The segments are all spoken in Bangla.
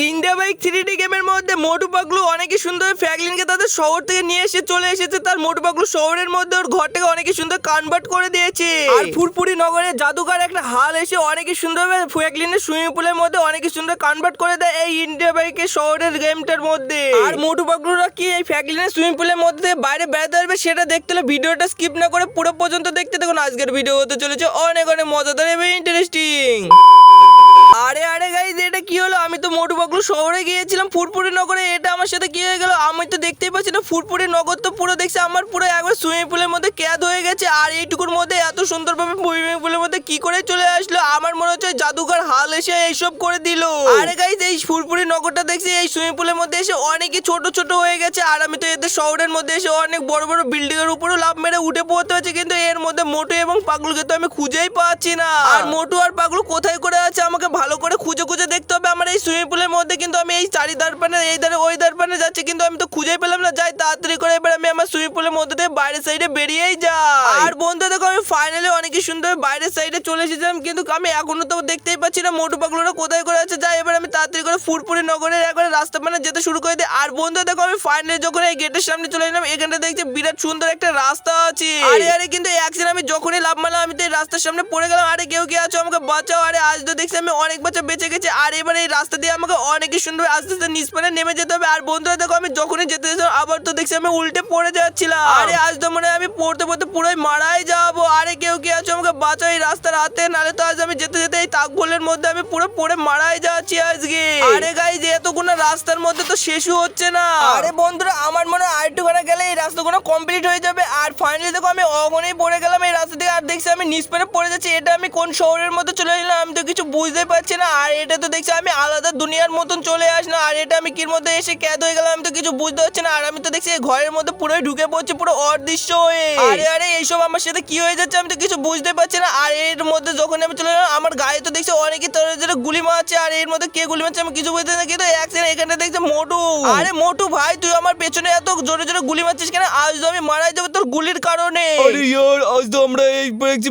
ইন্ডিয়া বাইক 3D গেমের মধ্যে মোটু পাগলু অনেকই সুন্দর ফ্র্যাঙ্কলিনকে তাদের শহর থেকে নিয়ে এসে চলে এসেছে তার মোটু পাগলু শহরের মধ্যে ওর ঘরটাকে অনেকই সুন্দর কনভার্ট করে দিয়েছে। আর ফুরফুরি নগরে জাদুকর একটা হাল এসে অনেকই সুন্দরভাবে ফ্র্যাঙ্কলিনের সুইমিং পুলের মধ্যে অনেকই সুন্দর কনভার্ট করে দেয় এই ইন্ডিয়া বাইকের শহরের গেমটার মধ্যে। আর মোটু পাগলুরা কি এই ফ্র্যাঙ্কলিনের সুইমিং পুলের মধ্যে বাইরে বেড়াতে আসবে সেটা দেখতে হলে ভিডিওটা স্কিপ না করে পুরো পর্যন্ত দেখতে দেখুন। আজকের ভিডিও হতে চলেছে অনেক অনেক মজাদার এবং ইন্টারেস্টিং। আরে আরে গাইস, এটা কি হলো? আমি তো মোটু পাগলু শহরে গিয়েছিলাম ফুরফুরি নগরে, এটা আমার সাথে কি হয়ে গেল? আমি তো দেখতেই পাচ্ছি না, ফুরফুরি নগর তো পুরো দেখছি আমার পুরো একবার সুইমিং পুলের মধ্যে ক্যাদ হয়ে গেছে। আর এইটুকুর মধ্যে এত সুন্দরভাবে সুইমিং পুলের মধ্যে কি করে চলে আসলো? আমার মনে হচ্ছে জাদুঘর হাল এসে এইসব করে দিল। আরে গাইস, এই ফুরফুরি নগরটা দেখছি এই সুইমিং পুলের মধ্যে এসে অনেকই ছোট ছোট হয়ে গেছে। আর আমি তো এদের শহরের মধ্যে এসে অনেক বড় বড় বিল্ডিং এর উপরও লাফ মেরে উঠে পড়তে হচ্ছে, কিন্তু এর মধ্যে মোটু এবং পাগলুকে তো আমি খুঁজেই পাচ্ছি না। আর মোটু আর পাগলু কোথায় করে আছে আমাকে ভালো করে খুঁজে খুঁজে দেখতে হবে আমার এই সুইমিং পুলের মধ্যে। কিন্তু আমি এই চারিধার পানে এই ধারে ওই ধার পানে যাচ্ছি, কিন্তু আমি তো খুঁজেই পেলাম না। যাই তাড়াতাড়ি করে এবার আমি আমার সুইমিং পুলের মধ্যে থেকে বাইরের সাইডে বেরিয়েই যাই। আর বন্ধু দেখো, আমি ফাইনালি অনেকই সুন্দর বাইরের সাইডে চলে এসেছিলাম, কিন্তু আমি এখনো তো দেখতেই পাচ্ছি না মোটু পাগলুরা কোথায় করে আছে। যাই এবার আমি তাড়াতাড়ি করে ফুরফুরি নগরের একবারে রাস্তা পানে যেতে শুরু করে দিই। আর বন্ধু দেখো, আমি ফাইনালি যখন এই গেটের সামনে চলে এলাম, এখানটা দেখছি বিরাট সুন্দর একটা রাস্তা আছে। আরে আরে, কিন্তু অ্যাকশন আমি যখনই লাভ মারলাম আমি তো এই রাস্তার সামনে পড়ে গেলাম। আরে কেউ কি আছো, আমাকে বাঁচাও। আরে আজ তো দেখছি আমি অনেক বাচ্চা বেঁচে গেছি। আর এবার এই রাস্তা দিয়ে আমাকে অনেকই সুন্দর আস্তে আস্তে নিচ পানে নেমে যেতে হবে। আর বন্ধুরা দেখো, আমি যখনই যেতে যেতাম আবার তো দেখছি আমি উল্টে পড়ে যাচ্ছিলাম। আরে আজ তো মনে হয় আমি পড়তে পড়তে পুরোই মারাই যাবো। আরে কেউ কি আছো, আমাকে বাঁচাও এই রাস্তার হাতে, নাহলে তো আজ আমি যেতে যেতে এই তাকবোলের মধ্যে আমি পুরো পড়ে মারাই যাচ্ছি আজকে। আরে গাইস, এতগুলো রাস্তার মধ্যে তো শেষই হচ্ছে না। আরে বন্ধুরা, আমার মনে হয় আরেকটুখানে গেলে এই রাস্তাগুলো কমপ্লিট হয়ে যাবে। আর ফাইনালি দেখো, আমি অগনেই পড়ে গেলাম এই রাস্তা থেকে। আর দেখছি আমি নিচ পানে পড়ে যাচ্ছি। এটা আমি কোন শহরের মধ্যে চলে এলাম আমি তো কিছু বুঝতেই পারছি না। আর এটা তো দেখছি আমি আলাদা দুনিয়ার মতন চলে আসলাম। আর এটা আমি কির মধ্যে এসে ক্যাদ হয়ে গেলাম আমি তো কিছু বুঝতে পারছি না। আর আমি তো দেখছি এই ঘরের মধ্যে পুরোই ঢুকে পড়ছি পুরো অদৃশ্য হয়ে। আরে আরে, এইসব আমার সাথে কি হয়ে যাচ্ছে আমি তো কিছু বুঝতে পারছি না। আর এর মধ্যে যখন আমি চলে এলাম আমার গায়ে তো দেখছি অনেকই তোর গুলি মারছে। আর এর মধ্যে কে গুলি মারছে আমি কিছু বুঝতে না, কিন্তু অ্যাক্সিডেন্ট এখানে দেখছি মোটু। আরে মোটু ভাই, তুই আমার পেছনে এত জোরে জোরে গুলি মারছিস কেন? আজ তো আমি মারাই যাবো তোর গুলির কারণে। আরে ইয়ার, আজ তো আমরা এই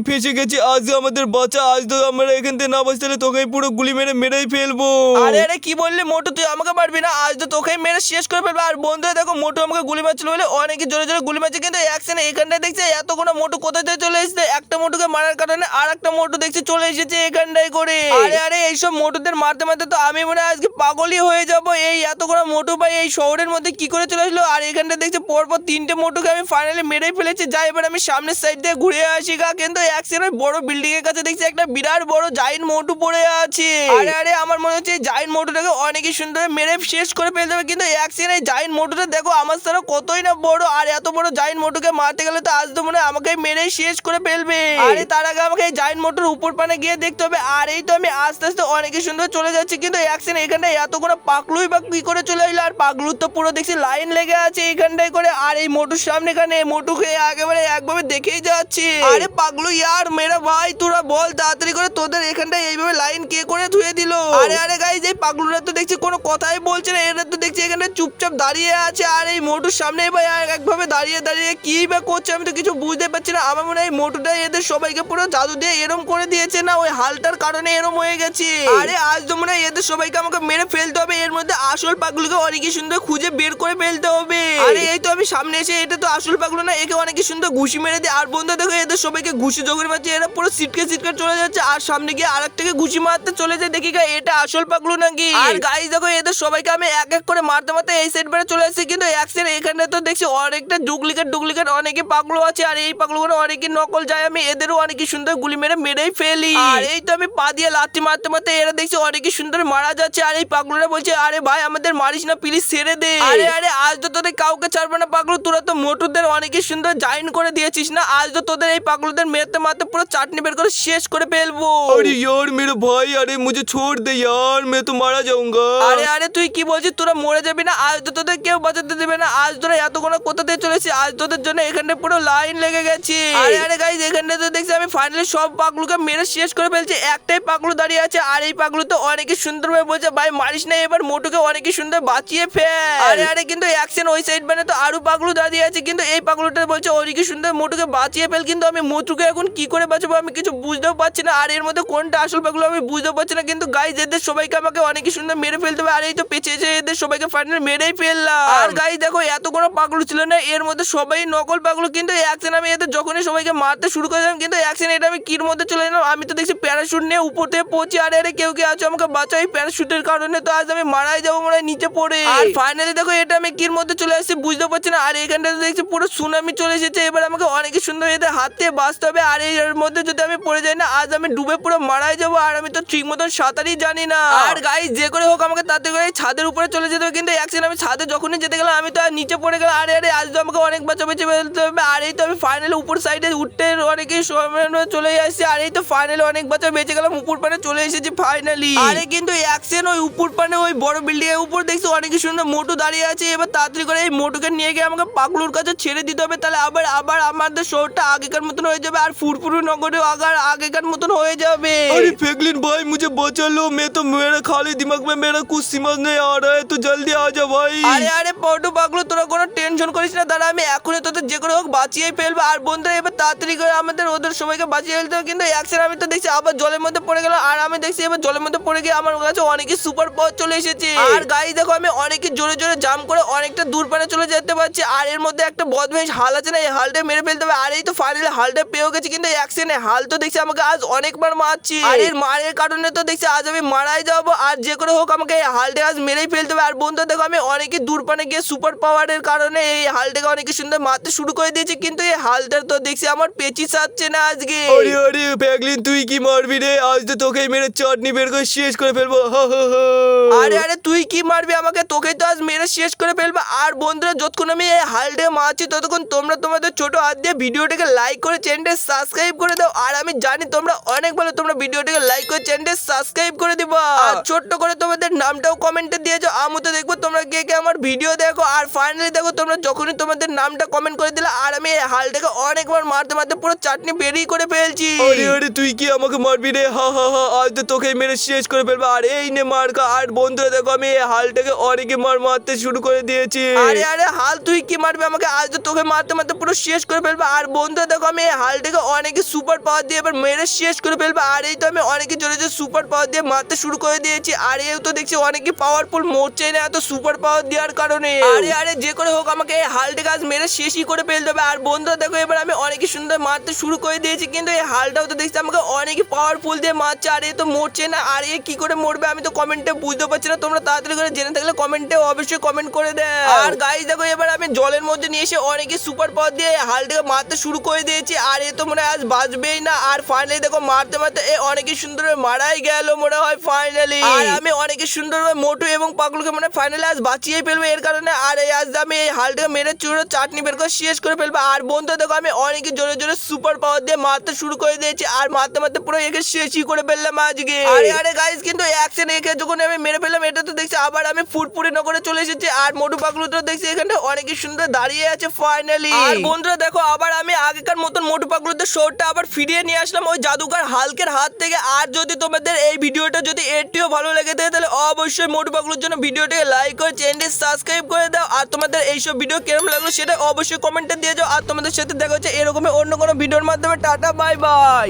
ফেসে গেছি। আজ আমাদের বাঁচা, আজ তো আমরা এখান থেকে না বাঁচতে তোকে পুরো গুলি মেরেই ফেলবো। আরে আরে, কি বললি মোটু? তুই আমাকে মারবি না? আজ তো তোকেই মেরে শেষ করে ফেলবো। আর বন্ধুরা দেখো, মোটু আমাকে গুলি মারছিল বলে অনেকে জোরে জোরে গুলি মারছে, কিন্তু অ্যাকশন এখানটায় দেখছে এতগুলো মোটু কোথায় থেকে চলে এসেছে। একটা মোটুকে মারার কারণে আর একটা মোটু দেখছি চলে এসেছে এখানটায় করে। আরে আরে, এইসব মোটুদের মারতে মারতে তো আমি মনে হয় আজকে পাগলই হয়ে যাবো। এই এতগুলো মোটু ভাই এই শহরের মধ্যে কি করে চলে আসলো? আর এখানটা দেখছি পরপর তিনটে মোটুকে আমি ফাইনালি মেরেই ফেলেছি। যাই এবার আমি সামনের সাইড দিয়ে ঘুরে আসি গা, কিন্তু অ্যাকশন ওই বড় বিল্ডিং এর কাছে দেখছি একটা বিরাট বড় জাইন্ট মোটু পড়ে আছে। আরে আরে, আমার মনে হচ্ছে এই জাইন্ট মোটুটাকে অনেকই সুন্দর মেরে শেষ করে ফেলতে হবে, কিন্তু অ্যাকশন এই জাইন্ট মোটুটা দেখো আমার সারা কতই না বড়। আর এত বড় জাইন্ট মোটুকে মারতে গেলে তো আজ তো মনে হয় আমাকে মেরে শেষ করে ফেলবে। আরে তার আগে আমাকে এই জাইন্ট মোটুর উপর পানে গিয়ে দেখতে হবে। আর এই তো আমি আস্তে আস্তে অনেকই সুন্দর চলে যাচ্ছি, কিন্তু অ্যাকশন এখানটা এতগুলো পাগলুই বা কি করে চলে এলো? আর পাগলুর তো পুরো দেখছি লাইন লেগে আছে এইখানটায় করে। আর এই মোটুর সামনে এখানে মোটুকে একেবারে একভাবে দেখেই যাচ্ছি। আরে পাগলু ইয়ার, মেরা ভাই তোরা বল তাড়াতাড়ি করে, তোদের এখানটায় এইভাবে লাইন কে করে ধুয়ে দিল? আরে আরে গাইস, এই পাগলুরা তো দেখছি কোনো কথাই বলছে না। এরা তো দেখছি এখানে চুপচাপ দাঁড়িয়ে আছে। আর এই মোটুর সামনে ভাই একভাবে দাঁড়িয়ে দাঁড়িয়ে কি বা করছে আমি তো কিছু বুঝতে পারছি না। আমার মনে হয় মোটুটাই এদের সবাইকে পুরো জাদু দিয়ে এরম করে দিয়েছে, না ওই হালটার কারণে এরম হয়ে গেছে। আরে আজ তো মনে হয় এদের সবাইকে আমাকে মেরে ফেলতে হবে। এর মধ্যে আসল পাগলুকে অনেকই সুন্দর খুঁজে বের করে ফেলতে হবে। আরে এই তো আমি সামনে এসে, এটা তো আসল পাগলু না, একে অনেকই সুন্দর ঘুষি মেরে দিই। আর বন্ধু দেখো, এদের সবাইকে ঘুষি যখন মারছে এরা পুরো সিটকে চলে যাচ্ছে। আর সামনে গিয়ে আরেকটাকে ঘুষি মারতে চলে যায়, দেখি এটা আসল পাগলু নাকি। আর গাইস দেখো, এদের সবাইকে আমি এক এক করে মারতে মারতে এই সাইড বেড়ে চলে আসছি, কিন্তু অ্যাকশন এখানে তো দেখছি অনেকটা ডুপ্লিকেট অনেকে পাগলু আছে। আর এই পাগলুগুলো অনেকে নকল যায়, আমি এদেরও অনেকই সুন্দর গুলি মেরেই ফেলি। আর এই তো আমি পা দিয়ে লাথি মারতে মারতে এরা দেখছি অনেকই সুন্দর মারা যাচ্ছে। আর এই পাগলুরা বলছে আরে ভাই আমাদের মারিস না, প্লিজ ছেড়ে দে। আরে আরে, আজ তো তোদের কাউকে ছাড়বে না পাগলু, তোরা তো মোটুদের অনেকই সুন্দর জয়েন করে দিয়েছিস না। আজ তো তোদের এই পাগলুদের মেরতে মারতে পুরো চাটনি বের করে শেষ করে ফেলবো। अरे यार मेरे भाई, अरे मुझे छोड़ दे यार, मैं तो मारा जाऊंगा। আরে আরে, তুই কি বলছিস? তোরা মরে যাবি না? আজ তো তোদের কেউ বাঁচাতে দেবে না। আজ তোরা এতগুলো কোথা থেকে চলেছিস? আজ তোদের জন্য এখানে পুরো লাইন লেগে গেছে। আরে আরে গাইস, এখানে তো দেখছি আমি ফাইনালি সব পাগলুকে মেরে শেষ করে ফেলছি। একটাই পাগলু দাঁড়িয়ে আছে। আর এই পাগলু তো অনেকই সুন্দরভাবে বলছে ভাই মারিস না, এবার মোটুকে অনেকই সুন্দর বাঁচিয়ে ফেল। আরে আরে কিন্তু অ্যাকশন ওই সাইড মানে তো আরো পাগলু দাঁড়িয়ে আছে, কিন্তু এই পাগলুটা বলছে অনেকই সুন্দর মোটুকে বাঁচিয়ে ফেল, কিন্তু আমি মোটুকে এখন কি করে বাঁচাবো আমি কিছু বুঝতেও পারছি না। আর এর মধ্যে কোনটা আসল পাগলু আমি বুঝতেও পারছি না, কিন্তু গাইজ এদের সবাইকে আমাকে অনেকই সুন্দর মেরে ফেলতে হবে। আর এই তো পেছে এদের সবাইকে ফাইনাল মেরেই ফেললাম। আর গাইজ দেখো এত কোনো পাগলু ছিল না, এর মধ্যে সবাই নকল পাগলু, কিন্তু অ্যাকশন আমি এদের যখনই সবাইকে মারতে শুরু করলাম কিন্তু অ্যাকশন এটা আমি কির মধ্যে চলে এলাম। আমি তো দেখছি প্যারাশুট নিয়ে উপর থেকে পৌঁছে, আরে আরে কেউ আছো আমাকে বাঁচাও, এই প্যারাশুটের কারণে তো আজ আমি মারাই যাবো মনে হয় নিচে পড়ে। আর ফাইনালি দেখো এটা আমি কির মধ্যে চলে আসছি বুঝতে পারছি না। আর এখানটাতে দেখছি পুরো সুনামি চলে এসেছে, এবার আমাকে অনেক সুন্দর এদের হাত থেকে বাঁচতে হবে। আর এর মধ্যে যদি আমি পড়ে যাই না আজ আমি ডুবে পুরো মারাই যাবো, আর আমি তো ঠিক মতন সাঁতারই জানি না। আর গাইস যে করে হোক আমাকে তাতে করে ছাদের উপরে চলে যেতে হবে, কিন্তু অ্যাকশন আমি ছাদে যখনই যেতে গেলাম আমি তো আর নিচে পড়ে গেলাম। আরে আরে আজ তো আমাকে অনেক বাঁচাবেছে ফেলতে হবে। আর এই তো আমি ফাইনালি উপর সাইডে উঠতে অনেকই সময় চলে আসছি। আর এই তো ফাইনালি অনেক বাঁচা বেঁচে গেলাম, উপর পানে চলে এসেছি ফাইনালি। আরে কিন্তু অ্যাকশন ওই উপর পানে ওই বড় বিল্ডিং এর উপর দেখছি অনেকই সুন্দর মোটু দাঁড়িয়ে আছে। এবার তাড়াতাড়ি করে এই মোটুকে নিয়ে গিয়ে আমাকে পাগলুর কাছে ছেড়ে দিতে হবে, তাহলে আবার আবার আমাদের শহরটা আগেকার মতন হয়ে যাবে, আর ফুরফুরি নগরে আগেকার মতন হয়ে যাবে। अरे फ्रैंकलिन भाई मुझे बचा लो, मैं तो मेरा खाली दिमाग में मेरा कुछ समझ नहीं आ रहा है, तो जल्दी आ जा भाई। আরে আরে পটু পাগলু তোরা কোনো টেনশন করিস না, দাঁড়া আমি এখনই তোদের যে করে হোক বাঁচিয়ে ফেলবো। আর বন্ধুরা এবার তাড়াতাড়ি করে আমাদের ওদের সবাইকে বাঁচিয়ে ফেলতে হবে, কিন্তু অ্যাকশন আমি তো দেখছি আবার জলের মধ্যে পড়ে গেল। আর আমি দেখছি এবার জলের মধ্যে পড়ে গিয়ে আমার কাছে অনেকই সুপার পাওয়ার চলে এসেছে। আর গাইস দেখো আমি অনেকই জোরে জোরে জাম্প করে অনেকটা দূর পানে চলে যেতে পারছি। আর এর মধ্যে একটা বদমাইশ হাল আছে না, এই হালটা মেরে ফেলতে হবে। আর এই তো ফাইনালি হালটা পেয়েও গেছি, কিন্তু অ্যাকশনে হাল তো দেখছি আমাকে আজ অনেকবার মারছি, আর এর মারের কারণে তো দেখছি আজ আমি মারাই যাবো। আর যে করে হোক আমাকে এই হালটা আজ মেরেই ফেলতে হবে। আর বন্ধু দেখো আমি অনেকই দূর পানে গিয়ে সুপার পাওয়ারের কারণে এই হালটাকে অনেক সুন্দর মারতে শুরু করে দিয়েছি, কিন্তু এই হালটার তো দেখছি আমার পেঁচি সাচ্ছে না আজকে। अरे अरे फ्रैंकलिन তুই কি মারবি রে? আজ তো তোকে মেরে চাটনি বের করে শেষ করে ফেলবো। হা, হা, হা। আরে আরে তুই কি মারবি আমাকে? তোকেই তো আজ মেরে শেষ করে ফেলবো। আর বন্ধুরা যতক্ষণ আমি এই হালটাকে মারছি ততক্ষণ তোমরা তোমাদের ছোট হাত দিয়ে ভিডিওটাকে লাইক করে চ্যানেলটা সাবস্ক্রাইব করে দাও। আর আমি জানি তোমরা অনেক ভালো, তোমরা ভিডিওটাকে লাইক করে চ্যানেলটা সাবস্ক্রাইব করে দিবা। আর ছোট্ট করে তোমাদের নামটাও কমেন্টে দিয়ে যাও, আমি তো দেখবো তোমরা কে কে আমার ভিডিও দেখো। আর ফাইনালি দেখো তোমরা যখনই তোমাদের নামটা কমেন্ট করে দিলে আর আমি এই হালটাকে অনেকবার মারতে মারতে পুরো চাটনি বেরিয়ে করে ফেলছি। আরে আরে তুই কি আমাকে মারবি রে? হা হা হা, আজ তো তোকে মেরে শেষ করে ফেলবো। আর এই নে মার খা। আর বন্ধুরা দেখো আমি এই হালটাকে অনেকে মারতে শুরু করে দিয়েছি। আরে আরে হাল তুই কি মারবি আমাকে? আজ তো তোকে মারতে মারতে পুরো শেষ করে ফেলবো। আর বন্ধুরা দেখো আমি এই হালটাকে অনেকে সুপার পাওয়ার দিয়ে এবার মেরে শেষ করে ফেলবো। আর এই তো আমি অনেকে জোরে জোরে সুপার পাওয়ার দিয়ে মারতে শুরু করে দিয়েছি। আর এও তো দেখছি অনেকে পাওয়ারফুল মরছে না এত সুপার পাওয়ার দেওয়ার কারণে। আরে আরে যে করে হোক আমাকে এই হালটাকে আজ মেরে শেষই করে ফেলতে হবে। আর বন্ধুরা দেখো এবার আমি অনেকে সুন্দর মারতে শুরু করে দিয়েছি, কিন্তু এই হালটাও তো দেখছি আমাকে অনেকে পাওয়ারফুল দিয়ে মারছে। আর এ তো মরছে না, আর এ কি করে মরবে আমি তো কমেন্টে বুঝতে পারছি না। তোমরা তাড়াতাড়ি করে জেনে থাকলে কমেন্টে অবশ্যই কমেন্ট করে দেয়। আর গাইস দেখো এবার আমি জলের মধ্যে নিয়ে এসে অনেকে সুপার পাওয়ার দিয়ে হালটাকে মারতে শুরু করে দিয়েছি। আর এ তো মনে হয় আজ বাঁচবেই না। আর ফাইনালি দেখো মারতে মারতে এ অনেকে সুন্দর মারাই গেল মনে হয় ফাইনালি। আর আমি অনেকে সুন্দর মোটু এবং পাগলুকে মানে ফাইনালি আজ বাঁচিয়ে ফেলবো এর কারণে। আর এই আজ আমি এই হালটাকে মেরে চুরো চাটনি বের করে শেষ করে ফেলবো। আর বন্ধু দেখো আমি অনেকে জোরে জোরে সুপার পাওয়ার দিয়ে মারতে শুরু করে দিয়েছি। আর মারতে মারতে পুরো একে শেষই করে ফেললাম আজকে। আরে আরে গাইস কিন্তু অ্যাকশন একে যখন আমি মেরে ফেললাম এটা তো দেখছি আবার আমি ফুরফুরি নগরে চলে এসেছি। আর মোটু পাগলু তো দেখছি এখানটা অনেক সুন্দর দাঁড়িয়ে আছে ফাইনালি। আর বন্ধুরা দেখো আবার আমি আগেকার মতন মোটু পাগলুদের শোটা আবার ফিরিয়ে নিয়ে আসলাম ওই জাদুকর হালকের হাত থেকে। আর যদি তোমাদের এই ভিডিওটা যদি একটিও ভালো লেগে থাকে তাহলে অবশ্যই মোটু পাগলুর জন্য ভিডিওটাকে লাইক করে চ্যানেলটি সাবস্ক্রাইব করে দাও। আর তোমাদের এইসব ভিডিও কেমন লাগলো সেটা অবশ্যই কমেন্টে দিয়ে যাও। আর তোমাদের সাথে দেখা হচ্ছে এরকমই অন্য কোনো ভিডিওর মাধ্যমে। Tata bye bye.